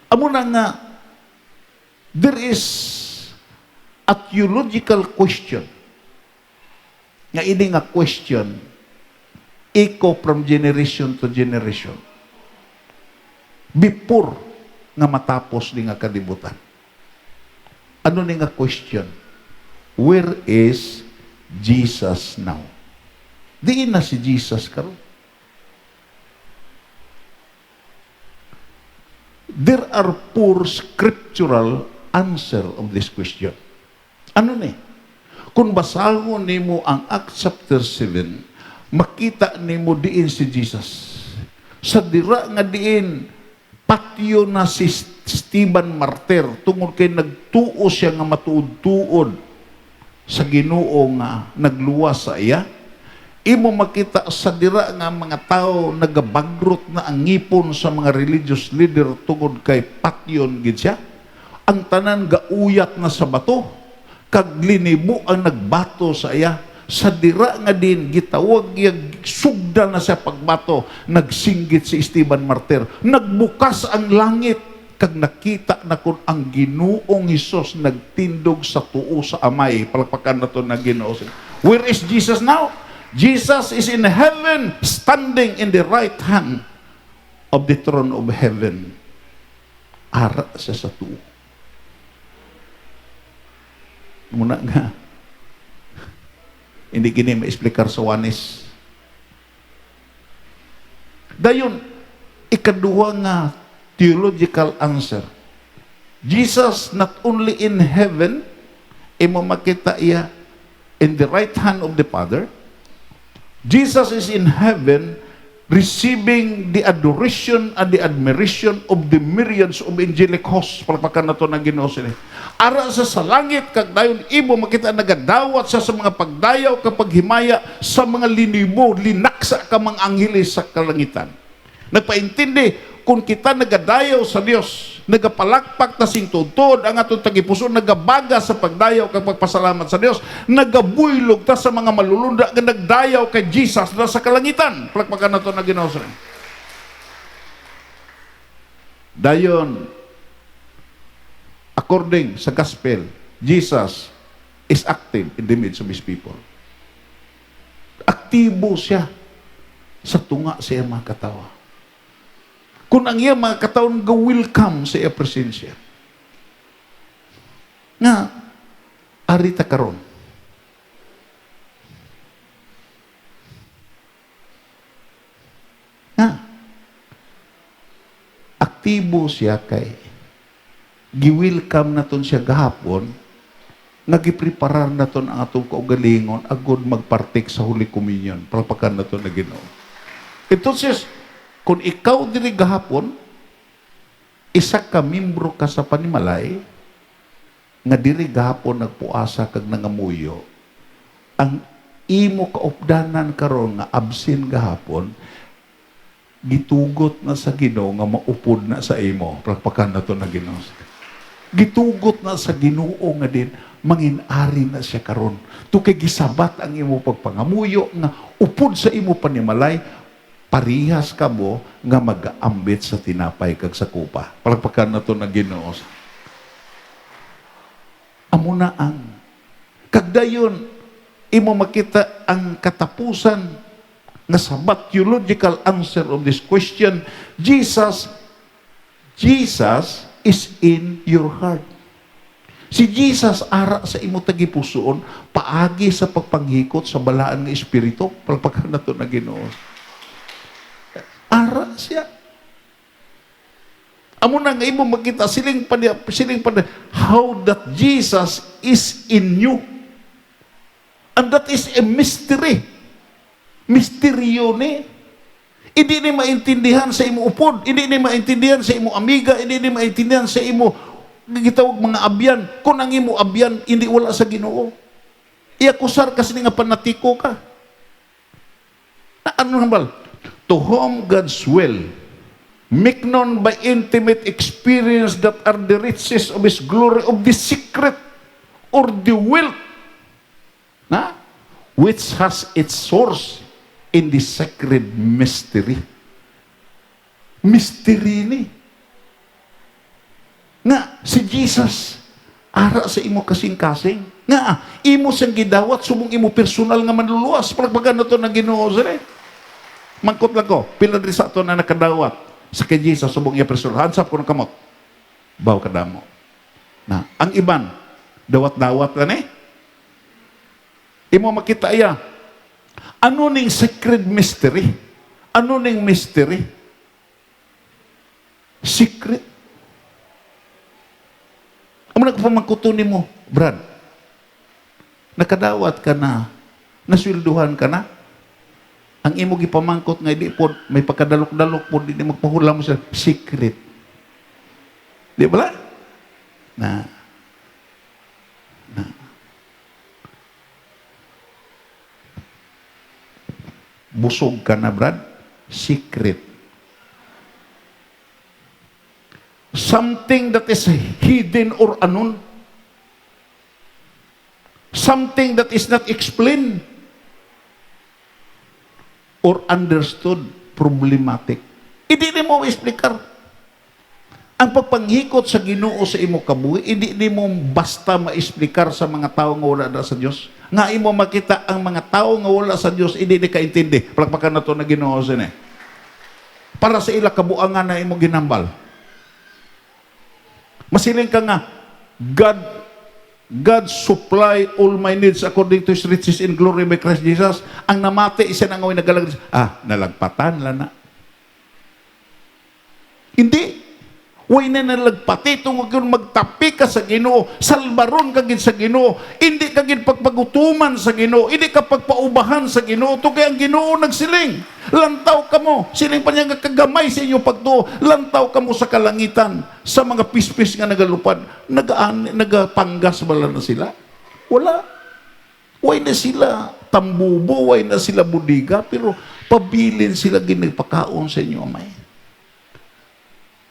Amo na nga there is a theological question. Nga ini nga question echo from generation to generation. Before nga matapos ni nga kalibutan. Ano ni nga question? Where is Jesus now? Diin na si Jesus karon. There are four scriptural answer of this question. Ano ni? Kung basahon nimo ang Acts chapter 7, makita nimo diin si Jesus. Sa dira nga diin patyo na si Esteban Martir tungod kay nagtuo siya nga matuod-tuod sa Ginoo nga nagluwas sa iya. Imo makita sa dira nga mga tao nagabagrot na ang ngipon sa mga religious leader tungod kay patyon gid siya. Ang tanan gauyat na sa bato, kag linibo ang nagbato sa iya. Sa dira nga din gitawag yung sugda na sa pagbato, nagsinggit si Esteban Martir. Nagbukas ang langit, kag nakita na kun ang Ginoong Hesus nagtindog sa tuo sa amay. Palakpakan na to na Ginoo. Where is Jesus now? Jesus is in heaven, standing in the right hand of the throne of heaven. Ara siya sa tuo. Muna nga, hindi kini maexplikar sa wanis. Dayon, ikaduha nga theological answer. Jesus not only in heaven, imo makita iya in the right hand of the Father. Jesus is in heaven receiving the adoration and the admiration of the myriads of angelic hosts. Palpakan na to ng Ginoo sila. Ara sa langit, kag dayon imo makita nagadawat sa mga pagdayaw kapag himaya sa mga linibo, linaksa ka mga angheles sa kalangitan. Nagpaintindi, kung kita nagadayaw sa Dios, nagapalakpak na singtudtod ang atong tagipuso, nagabaga sa pagdayaw kapag pasalamat sa Dios, nagabuylog ta sa mga malulunda nga nagdayaw kay Jesus na sa kalangitan. Palakpakan na to na Ginoo. Dayon, according sa gospel, Jesus is active in the midst of His people. Aktibo siya sa tunga sa iyang mga katawa. Kung ang iyang mga katawan ga-welcome sa iyang presensya. Nga, arita karon. Nga, aktibo siya kay gi-welcome naton siya gahapon, nagipreparar naton ang atong kaugalingon agud magpartik sa Holy Communion. Palpakan naton na Ginoo. Entonces, kung ikaw diri gahapon, isa ka membro ka sa panimalay, nga diri gahapon nagpuasa kag nangamuyo, ang imo kaupdanan karon nga absin gahapon, gitugot na sa Ginoo nga maupod na sa imo. Palakpakan na to na Ginoo. Gitugot na sa Ginoo nga din, manginari na siya karon. To kay gisabat ang imo pagpangamuyo nga upod sa imo panimalay, parihas ka mo nga mag-aambit sa tinapay kag sa kupa. Palakpakan na to na Ginoo. Amo na ang kagdayon imo makita ang katapusan nga sabat theological answer of this question. Jesus is in your heart. Si Jesus ara sa imo tagipusoon paagi sa pagpanghikot sa balaan nga espiritu. Palakpakan na to na Ginoo. Ara siya. Amo na nga imo makita siling pa how that Jesus is in you. And that is a mystery. Misteryo ni. Hindi ni maintindihan sa imo upod, hindi ni maintindihan sa imo amiga, hindi ni maintindihan sa imo gitawag mga abyan. Kung ang imo abyan hindi wala sa Ginoo, iakusar kasi nga panatiko ka. Ano hambal? To whom God's will, make known by intimate experience that are the riches of His glory, of the secret or the wealth, which has its source in the sacred mystery. Mystery ni. Nga, si Jesus, ara sa imo kasing-kasing. Nga, imo siyang gidawat, subong imo personal nga manluluwas. Palagbagan na to ng Ginoo sila. Mangkot lang ko, pila rin sa ito na nakadawat sa kay Jesus, subong iya personal. Hansap ko ng kamot. Baw kadamo. Na, ang iban, dawat-dawat lang eh. Imo makita iya. Ano ning sacred mystery? Ano ning mystery? Secret. Amo na kapamangkutunin mo, Brad. Nakadawat ka na, naswilduhan ka na, ang imo gipamangkot nga di po may pagkadalok-dalok po di magpahulam mo sa secret. Di ba? Na busog ka na, Brad? Secret. Something that is hidden or unknown. Something that is not explained or understood, problematic. Hindi mo explicar. Ang pagpanghikot sa Ginoo sa imo kabuhi, hindi mo basta ma-explicar sa mga tao nga wala na sa Dios. Nga imo makita ang mga tao nga wala sa Dios, hindi kaintindi. Palakpakan na to na Ginoo sini. Para sa ila kabuangan na imo ginambal. Masiling ka nga, God supply all my needs according to His riches in glory by Christ Jesus. Ang namati, isa na ngawin nagalag. Nalagpatan lang na. Hindi. Huwag na nalagpati. Tungkol kung magtapi ka sa Ginoo, salbaron ka gid sa Ginoo, hindi ka gid pagpagutuman sa Ginoo, hindi ka pagpaubahan sa Ginoo. Ito kaya ang Ginoo nagsiling. Lantaw ka mo. Siling pa niya nga kagamay sa inyong pagtuo. Lantaw ka mo sa kalangitan, sa mga pispis nga nagalupad. Nagapanggas bala na sila? Wala. Huwag na sila tambubo, huwag na sila budiga, pero pabilin sila ginagpakaon sa inyo, amay.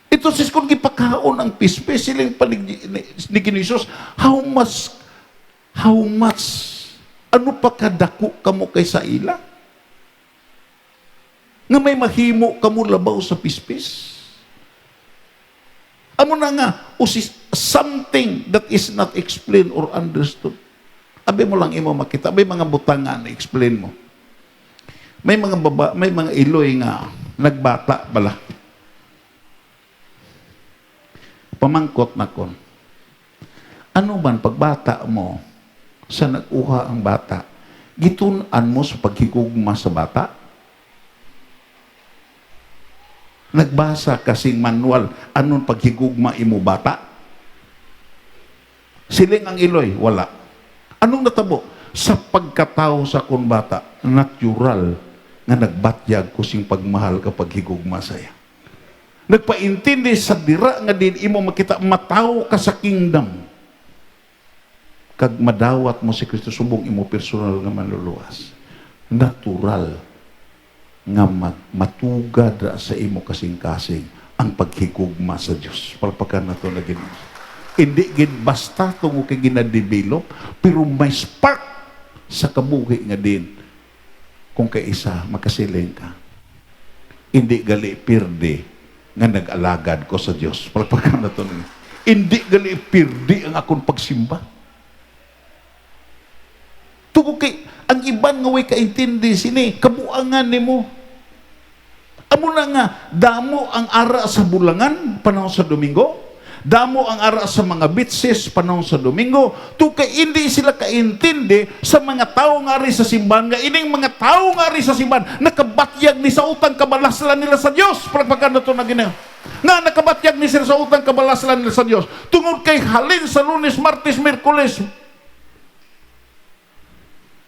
Ito sis kung gipakaon ang pispis, silang panig ni Kinisos, how much, ano pa kadako kamo kay sa ila? Nga may mahimo kamo labaw sa pispis? Amo na nga, something that is not explained or understood. Abi mo lang imo makita, may mga butang nga na-explain mo. May mga iloy nga, nagbata bala. Pamangkot na kon. Ano man pagbata mo, sa nag-uha ang bata, gitunan mo sa paghigugma sa bata? Nagbasa kasing manual, anong paghigugma imo bata? Siling ang iloy, wala. Anong natabo? Sa pagkatao sa kon bata, natural nga nagbatyag ko sing pagmahal kapag higugma saya. Nagpaintindi sa dira nga din imo makita mataw ka sa kingdom. Kag madawat mo si Kristo subong imo personal nga manluluwas. Natural nga matugad sa imo kasing-kasing ang paghigugma sa Dios. Palpakan nato na Ginoo. Hindi gid basta tungo kay gina-develop, pero may spark sa kabuhi nga din kung kay isa makasiling ka. Hindi gali pirde nga nag-alagad ko sa Dios. Palpakan nato na. Hindi gali pirde ang akong pagsimba. Tungo kay ang iban nga way kaintindi sini kabuangan nimo. Amo na nga damo ang ara sa bulangan panahon sa Domingo. Damo ang ara sa mga bitses panahon sa Domingo. Kay hindi sila kaintindi sa mga tao nga rin sa simbahan. Nga ining mga tao nga rin sa simbahan nakabatyag ni sa utang kabalaslan nila sa Dios. Palpakan na ito na Ginoo. Nga nakabatyag ni sila sa utang kabalaslan nila sa Dios. Tungod kay halin sa Lunes, Martes, Miyerkules,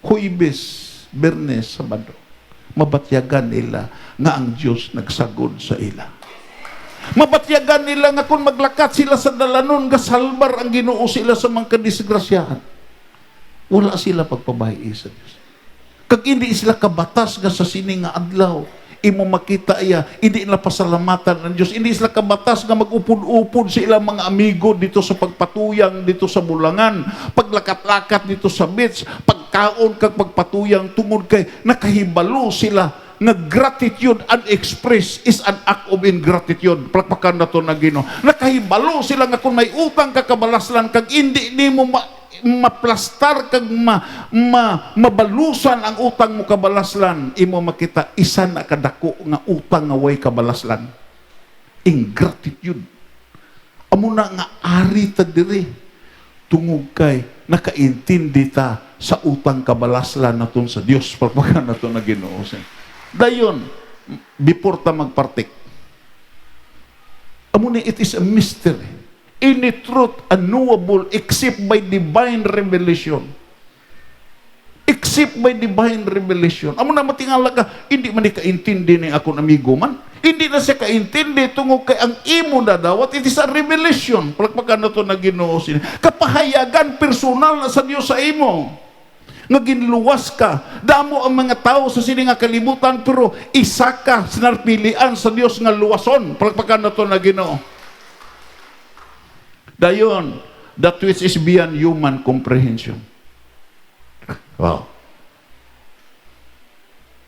Huwebes, Bernes, Sabado, mabatyagan nila nga ang Diyos nagsagod sa ila. Mabatyagan nila nga kung maglakat sila sa dalanon, gasalbar ang Ginoo sila sa mga kadisgrasyahan. Wala sila pagpabayi sa Diyos. Kag hindi sila kabatas nga sa sining nga adlaw, imo makita iya, hindi nila pasalamatan ng Diyos. Hindi sila kabatas nga mag-upod-upod sa ilang mga amigo dito sa pagpatuyang, dito sa bulangan, paglakat-lakat dito sa beach, pagkaon kag pagpatuyang tungod kay nakahibalo sila na gratitude unexpressed is an act of ingratitude. Palakpakan na to na Ginoo. Nakahibalo sila nga kung may utang ka kabalaslan kag hindi nimo maplastar kag mabalusan ang utang mo kabalaslan, imo makita isa na kadako nga utang nga way kabalaslan. Ingratitude. Amo na nga ari ta diri tungod kay nakaintindi ta sa utang kabalaslan naton sa Dios. Palakpakan na to na Ginoo. Dayon, before ta magpartik, amo ni it is a mystery. Any truth unknowable except by divine revelation. Except by divine revelation. Amo na matingala ka, hindi man kaintindi ni akong amigo man. Hindi na siya kaintindi tungod kay ang imo na dawat, it is a revelation. Palakpakan na ito na Ginoo sini. Kapahayagan personal na sa Dios sa imo. Nga ginluwas ka. Damo ang mga tao sa sini nga kalibutan, pero isa ka sinarpilian sa Dios nga luwason. Palakpakan na ito na Ginoo. Dayon, that which is beyond human comprehension. Wow.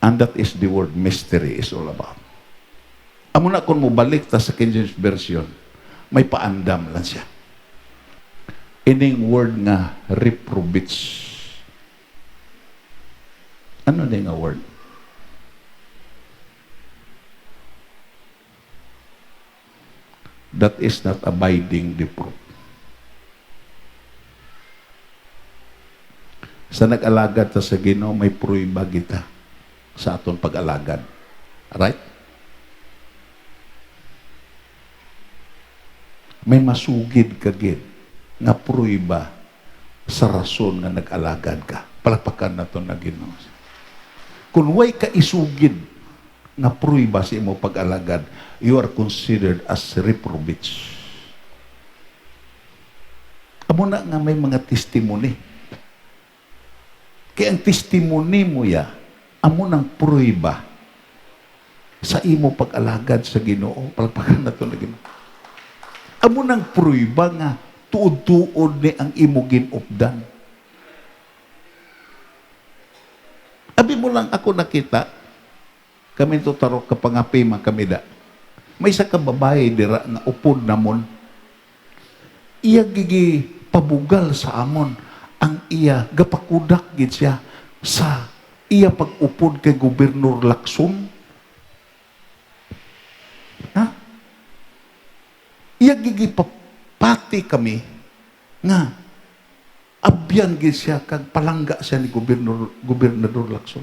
And that is the word mystery is all about. Amo na kung mo balik ta sa King James Version, may paandam lang siya. Ining word nga reprobates. Ano na nga word? That is not abiding the proof. Sa nag-alagad ta sa Ginoo, may pruiba kita sa aton pag-alagad. Right? May masugid kagid nga pruiba sa rason nga nag-alagad ka. Palakpakan na ito na Ginoo. Kung way ka isugid nga pruiba sa imo pag-alagad, you are considered as reprobates. Amo na nga may mga testimony. Kaya ang testimony mo ya, amo ng pruiba sa imo pag-alagad sa Ginoo. Palakpakan na ito na Ginoo. Amo nang pruiba nga tuod-tuod ni ang imo ginupdan. Abi mo lang ako nakita, kami tutaro kapangapi man kami da. May isa ka babae dira nga upod namon. Iya gigi pabugal sa amon ang iya gapakudak gid siya sa iya pag-upod kay Gobernador Lacson. Ha? Iya gigipapati kami nga abyan gid siya kag palangga siya ni Gobernador Lacson.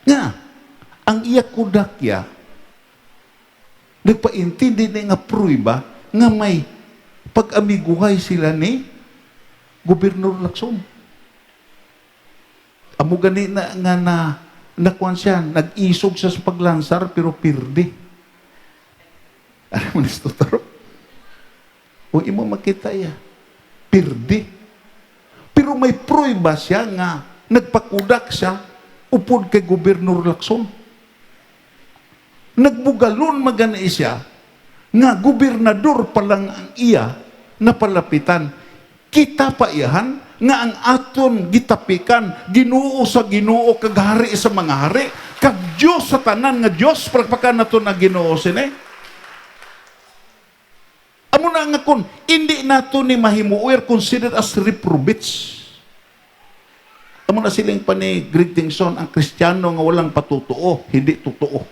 Nga ang iya kudakya nagpaintindi ni nga pruiba nga may pag-amiguhay sila ni Gobernador Lacson. Amo gani na nga nakuan siya, nag-isog siya sa paglansar, pero pirdi. Ano mo nisto taro? O imo makita iya, pirdi. Pero may pruiba siya nga, nagpakudak siya, upod kay Gobernador Lacson. Nagbugalon magana siya, nga gobernador pa lang ang iya, napalapitan. Kita pa iyahan, nga ang aton gitapikan Ginoo sa Ginoo kag hari sa mga hari kag Dios sa tanan nga Dios palakpakan nato na Ginoo sini. Amo na nga kun hindi nato ni mahimo we are considered as reprobates. Amo na siling pa ni Greg Tingson, ang Kristiyano nga walang patutuo, hindi totoo.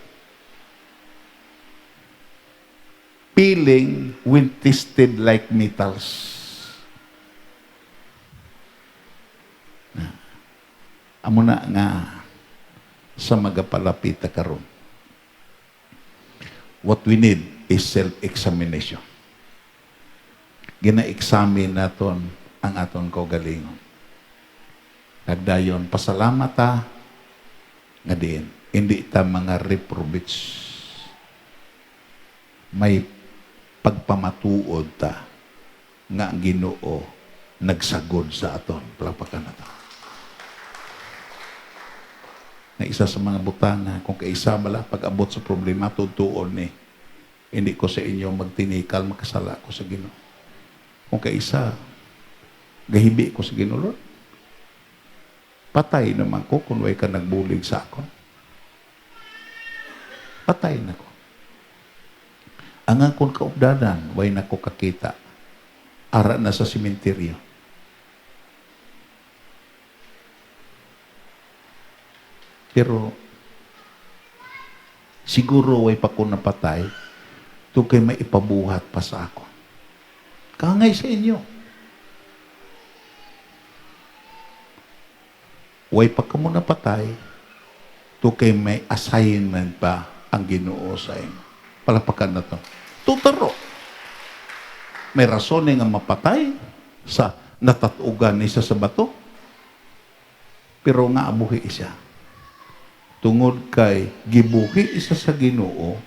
Peeling when tested like metals. Amo na nga sa magapalapita karon. What we need is self-examination. Gina-examine naton ang aton kaugalingon. Nagdayon, pasalamat ta nga diin. Hindi ta mga reprobates. May pagpamatuod ta nga ang Ginoo nagsagod sa aton. Palapakan na ta. Na isa sa mga butana, kung kaisa bala, pag-abot sa problema, tutuon ni, hindi ko sa inyo magtinikal, makasala ko sa Ginoo. Kung kaisa, gahibi ko sa Ginoo, Lord. Patay naman ko kung way ka nagbulig sa ako. Patay na ko. Ang akong kaupdanan, way na ko kakita. Ara na sa simenteryo. Pero, siguro way pa ko napatay, ito kay may ipabuhat pa sa ako. Kangay sa inyo. Way pa ka mo napatay, ito kay may assignment pa ang Ginoo sa inyo. Palapakan na to. Tutaro. May rason nga mapatay sa natatugan niya sa bato. Pero nga abuhi siya. tungod kay gibuhi isa sa Ginoo,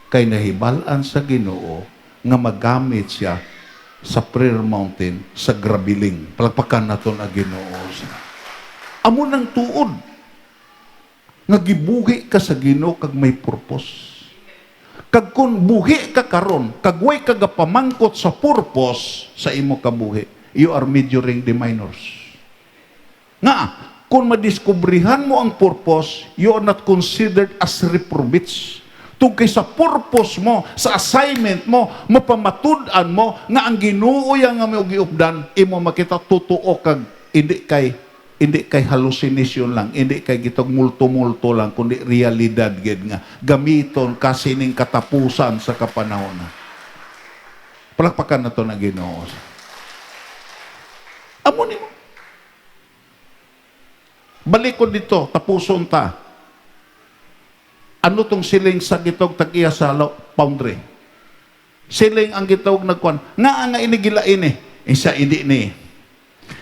kay nahibalan sa Ginoo nga magamit siya sa prayer mountain sa Grabiling. Palakpakan naton ang Ginoo. Amo nang tuod nga gibuhi ka sa Ginoo kag may purpose. Kag kun buhi ka karon, kag way ka pamangkot sa purpose sa imo kabuhi, you are majoring the minors. Nga, kung madiskubrihan mo ang purpose, you are not considered as reprobates. Tungkay sa purpose mo, sa assignment mo, mapamatud-an mo, nga ang Ginoo yang nga may giupdan, imo makita totoo kag hindi kay hallucination lang, hindi kay gitong multo-multo lang, kundi realidad gid nga gamiton kasining katapusan sa kapanahon. Palakpakan na to na Ginoo. Amo nimo. Balik ko dito, tapuson ta. Ano tong siling sa gitog tag-iya sa foundry? Siling ang gitog nagkuan. Nga inigilain isa hindi ni.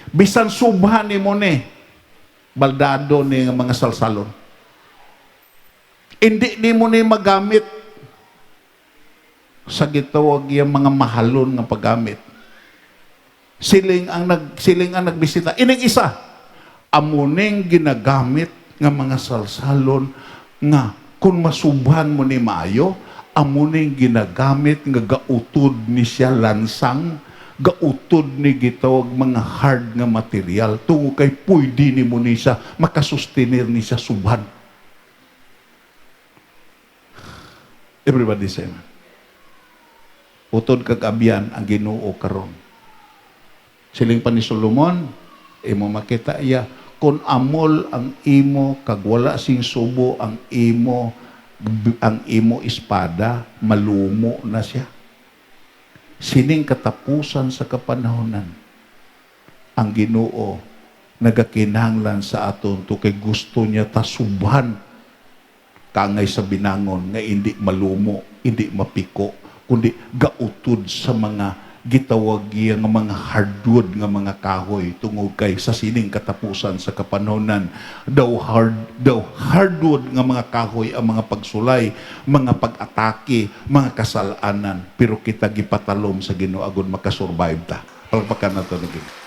Bisan subhan ni mo ni, baldado ni nga mga salsalon. Hindi ni mo ni magamit sa gitawag yung mga mahalon nga paggamit. Siling ang nagbisita. Ining isa, amuning ginagamit nga mga salsalon nga kung masubhan mo ni maayo, amuning ginagamit nga gautod ni siya lansang, gautod ni gitawag mga hard nga material tungo kay pwede ni mo ni siya makasustenir ni siya subhan. Everybody say, utod kag abyan ang Ginoo karon. Siling pa ni Solomon, imo makita iya, kung amol ang imo, kag wala sing subo ang imo espada, malumo na siya. Sining katapusan sa kapanahonan, ang Ginoo nagakinahanglan sa aton to kay gusto niya tasubhan kangay sa binangon nga hindi malumo, hindi mapiko, kundi gautod sa mga gitawag nga mga hardwood nga mga kahoy tungod kay sa sining katapusan sa kapanahonan daw hardwood nga mga kahoy ang mga pagsulay, mga pag-atake, mga kasalanan, pero kita gipatalom sa Ginoo agon makasurvive ta. Palpakan nato ni Ginoo.